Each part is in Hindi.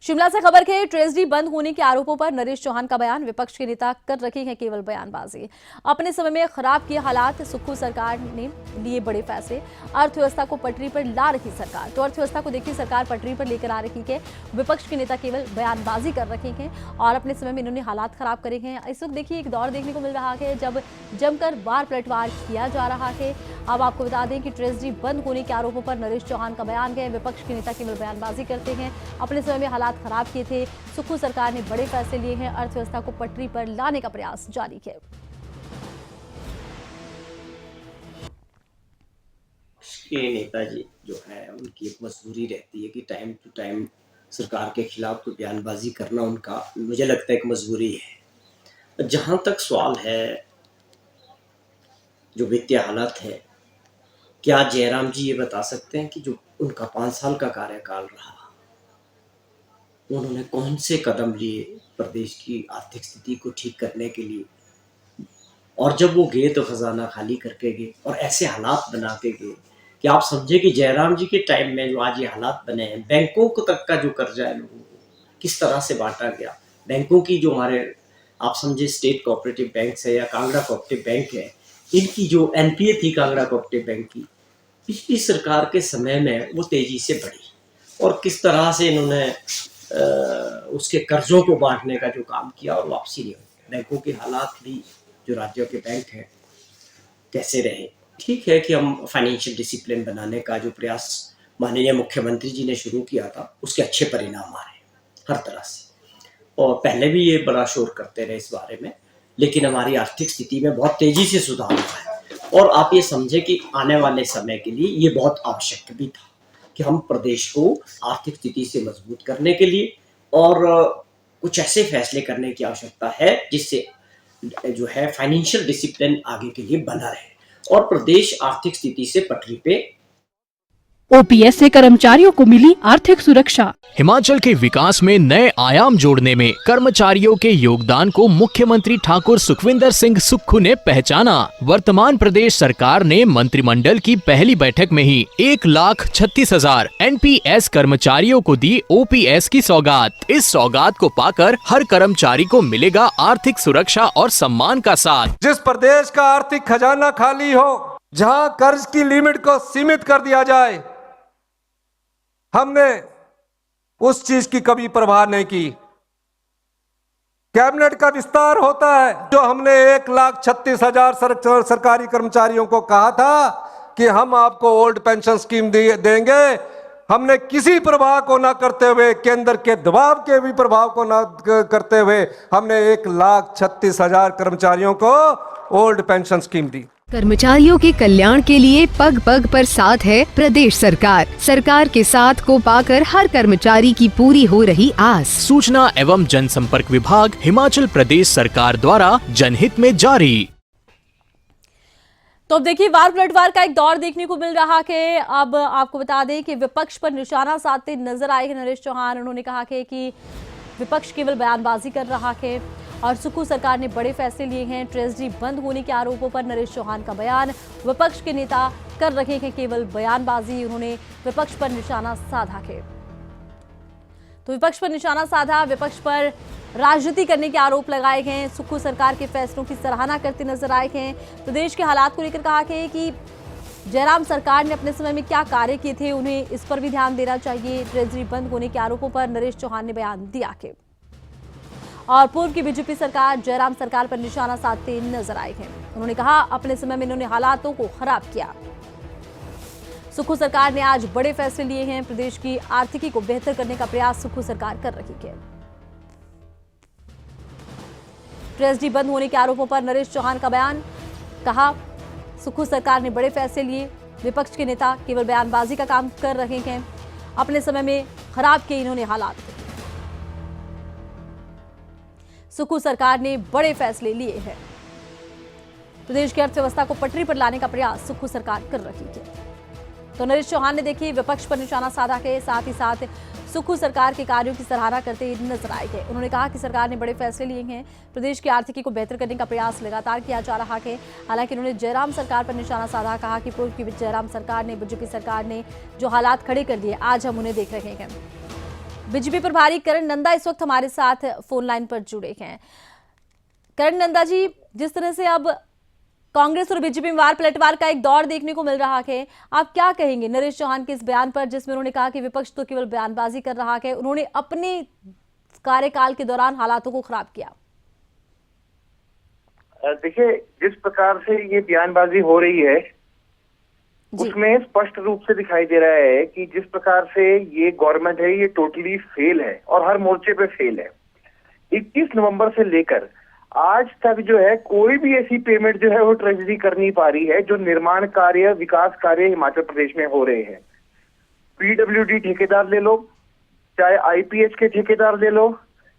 शिमला से खबर के ट्रेजरी बंद होने के आरोपों पर नरेश चौहान का बयान। विपक्ष के नेता कर रखे हैं केवल बयानबाजी। अपने समय में खराब किए हालात, सुक्खू सरकार ने लिए बड़े फैसले, अर्थव्यवस्था को पटरी पर ला रही सरकार। तो अर्थव्यवस्था को देखिए सरकार पटरी पर लेकर आ रही है। विपक्ष के नेता केवल बयानबाजी कर रहे हैं और अपने समय में इन्होंने हालात खराब करे हैं। इस वक्त देखिए एक दौर देखने को मिल रहा है जब जमकर वार पलटवार किया जा रहा है। अब आपको बता दें कि ट्रेजरी बंद होने के आरोपों पर नरेश चौहान का बयान है। विपक्ष के नेता केवल बयानबाजी करते हैं। अपने समय में हालात खराब किए थे, सुक्खू सरकार ने बड़े फैसले लिए हैं, अर्थव्यवस्था को पटरी पर लाने का प्रयास जारी है। के नेताजी जो है उनकी एक मजबूरी रहती है कि टाइम टू टाइम सरकार के खिलाफ कोई बयानबाजी करना उनका, मुझे लगता है, एक मजबूरी है। जहां तक सवाल है जो वित्तीय हालात है, क्या जयराम जी ये बता सकते हैं कि जो उनका 5 साल का कार्यकाल रहा, उन्होंने कौन से कदम लिए प्रदेश की आर्थिक स्थिति को ठीक करने के लिए? और जब वो गए तो खजाना खाली करके गए और ऐसे हालात बना के गए कि आप समझे कि जयराम जी के टाइम में जो आज ये हालात बने हैं, बैंकों को तक का जो कर्जा है लोगों को किस तरह से बांटा गया, बैंकों की जो हमारे आप समझे स्टेट कोऑपरेटिव बैंक है या कांगड़ा कोऑपरेटिव बैंक है, इनकी जो एनपीए थी कांगड़ा कोऑपरेटिव बैंक की, पिछली सरकार के समय में वो तेजी से बढ़ी और किस तरह से इन्होंने उसके कर्जों को बांटने का जो काम किया और वापसी नहीं हुई। बैंकों के हालात भी जो राज्यों के बैंक हैं कैसे रहे। ठीक है कि हम फाइनेंशियल डिसिप्लिन बनाने का जो प्रयास माननीय मुख्यमंत्री जी ने शुरू किया था, उसके अच्छे परिणाम आ रहे हैं हर तरह से, और पहले भी ये बड़ा शोर करते रहे इस बारे में, लेकिन हमारी आर्थिक स्थिति में बहुत तेजी से सुधार हुआ है और आप ये समझे कि आने वाले समय के लिए ये बहुत आवश्यक भी था कि हम प्रदेश को आर्थिक स्थिति से मजबूत करने के लिए और कुछ ऐसे फैसले करने की आवश्यकता है जिससे जो है फाइनेंशियल डिसिप्लिन आगे के लिए बना रहे और प्रदेश आर्थिक स्थिति से पटरी पे। ओपीएस से कर्मचारियों को मिली आर्थिक सुरक्षा। हिमाचल के विकास में नए आयाम जोड़ने में कर्मचारियों के योगदान को मुख्यमंत्री ठाकुर सुखविंदर सिंह सुक्खू ने पहचाना। वर्तमान प्रदेश सरकार ने मंत्रिमंडल की पहली बैठक में ही 1,36,000 एनपीएस कर्मचारियों को दी ओपीएस की सौगात। इस सौगात को पाकर हर कर्मचारी को मिलेगा आर्थिक सुरक्षा और सम्मान का साथ। जिस प्रदेश का आर्थिक खजाना खाली हो, जहां कर्ज की लिमिट को सीमित कर दिया जाए, हमने उस चीज की कभी परवाह नहीं की। कैबिनेट का विस्तार होता है, जो हमने 1,36,000 सरकारी कर्मचारियों को कहा था कि हम आपको ओल्ड पेंशन स्कीम देंगे, हमने किसी प्रभाव को ना करते हुए, केंद्र के दबाव के भी प्रभाव को ना करते हुए, हमने 1,36,000 कर्मचारियों को ओल्ड पेंशन स्कीम दी। कर्मचारियों के कल्याण के लिए पग पग पर साथ है प्रदेश सरकार। सरकार के साथ को पाकर हर कर्मचारी की पूरी हो रही आस। सूचना एवं जनसंपर्क विभाग हिमाचल प्रदेश सरकार द्वारा जनहित में जारी। तो अब देखिए वार पलटवार का एक दौर देखने को मिल रहा है। अब आपको बता दें कि विपक्ष पर निशाना साधते नजर आए हैं नरेश चौहान। उन्होंने कहा है कि विपक्ष केवल बयानबाजी कर रहा है और सुक्खू सरकार ने बड़े फैसले लिए हैं। ट्रेजरी बंद होने के आरोपों पर नरेश चौहान का बयान। विपक्ष के नेता कर रहे हैं केवल बयानबाजी। उन्होंने विपक्ष पर निशाना साधा है। तो विपक्ष पर निशाना साधा, विपक्ष पर राजनीति करने के आरोप लगाए गए। सुक्खू सरकार के फैसलों की सराहना करते नजर आए हैं। प्रदेश के हालात को लेकर कहा है कि जयराम सरकार ने अपने समय में क्या कार्य किए थे, उन्हें इस पर भी ध्यान देना चाहिए। ट्रेजरी बंद होने के आरोपों पर नरेश चौहान ने बयान दिया है और पूर्व की बीजेपी सरकार जयराम सरकार पर निशाना साधते नजर आए हैं। उन्होंने कहा अपने समय में इन्होंने हालातों को खराब किया। सुक्खू सरकार ने आज बड़े फैसले लिए हैं। प्रदेश की आर्थिकी को बेहतर करने का प्रयास सुक्खू सरकार कर रही है। ट्रेजरी बंद होने के आरोपों पर नरेश चौहान का बयान। कहा सुक्खू सरकार ने बड़े फैसले लिए, विपक्ष के नेता केवल बयानबाजी का काम कर रहे हैं। अपने समय में खराब किए इन्होंने हालात। सुक्खू सरकार ने बड़े फैसले लिए हैं। प्रदेश की अर्थव्यवस्था को पटरी पर लाने का प्रयास सुक्खू सरकार कर रही है। तो नरेश चौहान ने देखिए विपक्ष पर निशाना साधा है, साथ ही साथ सुक्खू सरकार के कार्यों की सराहना करते नजर आए हैं। उन्होंने कहा कि सरकार ने बड़े फैसले लिए हैं। प्रदेश की आर्थिकी को बेहतर करने का प्रयास लगातार किया जा रहा है। हालांकि उन्होंने जयराम सरकार पर निशाना साधा, कहा कि पूर्व की जयराम सरकार ने, बीजेपी सरकार ने जो हालात खड़े कर दिए, आज हम उन्हें देख रहे हैं। बीजेपी प्रभारी करण नंदा इस वक्त हमारे साथ फोन लाइन पर जुड़े हैं। करण नंदा जी, जिस तरह से अब कांग्रेस और बीजेपी में वार पलटवार का एक दौर देखने को मिल रहा है, आप क्या कहेंगे नरेश चौहान के इस बयान पर, जिसमें उन्होंने कहा कि विपक्ष तो केवल बयानबाजी कर रहा है, उन्होंने अपने कार्यकाल के दौरान हालातों को खराब किया। देखिए, जिस प्रकार से ये बयानबाजी हो रही है उसमें स्पष्ट रूप से दिखाई दे रहा है कि जिस प्रकार से ये गवर्नमेंट है ये टोटली फेल है और हर मोर्चे पे फेल है। 21 नवंबर से लेकर आज तक जो है कोई भी ऐसी पेमेंट जो है वो ट्रेजरी कर नहीं पा रही है जो निर्माण कार्य, विकास कार्य हिमाचल प्रदेश में हो रहे हैं। पीडब्ल्यूडी ठेकेदार ले लो, चाहे आईपीएच के ठेकेदार ले लो,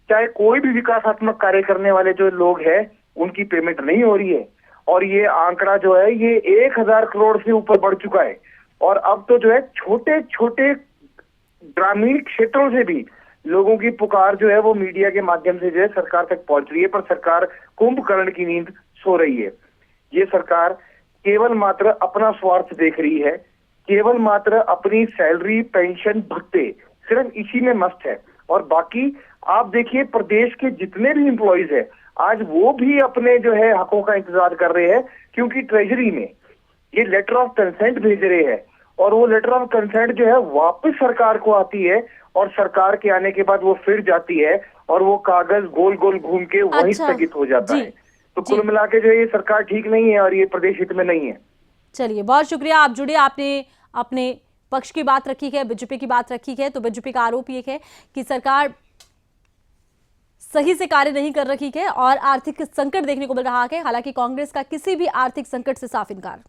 चाहे कोई भी विकासात्मक कार्य करने वाले जो लोग हैं उनकी पेमेंट नहीं हो रही है। और ये आंकड़ा जो है ये 1000 करोड़ से ऊपर बढ़ चुका है। और अब तो जो है छोटे छोटे ग्रामीण क्षेत्रों से भी लोगों की पुकार जो है वो मीडिया के माध्यम से जो है सरकार तक पहुंच रही है, पर सरकार कुंभकर्ण की नींद सो रही है। ये सरकार केवल मात्र अपना स्वार्थ देख रही है, केवल मात्र अपनी सैलरी, पेंशन, भत्ते, सिर्फ इसी में मस्त है। और बाकी आप देखिए प्रदेश के जितने भी एम्प्लॉइज है आज वो भी अपने जो है हकों का इंतजार कर रहे हैं, क्योंकि ट्रेजरी में ये लेटर ऑफ कंसेंट भेज रहे हैं और वो लेटर ऑफ कंसेंट जो है वापस सरकार को आती है और सरकार के आने के बाद वो फिर जाती है और वो कागज गोल गोल घूम के वहीं स्थगित हो जाता है। तो कुल मिला के जो है ये सरकार ठीक नहीं है और ये प्रदेश हित में नहीं है। चलिए, बहुत शुक्रिया, आप जुड़े, आपने अपने पक्ष की बात रखी है, बीजेपी की बात रखी है। तो बीजेपी का आरोप ये है कि सरकार सही से कार्य नहीं कर रही है और आर्थिक संकट देखने को मिल रहा है। हालांकि कांग्रेस का किसी भी आर्थिक संकट से साफ इनकार।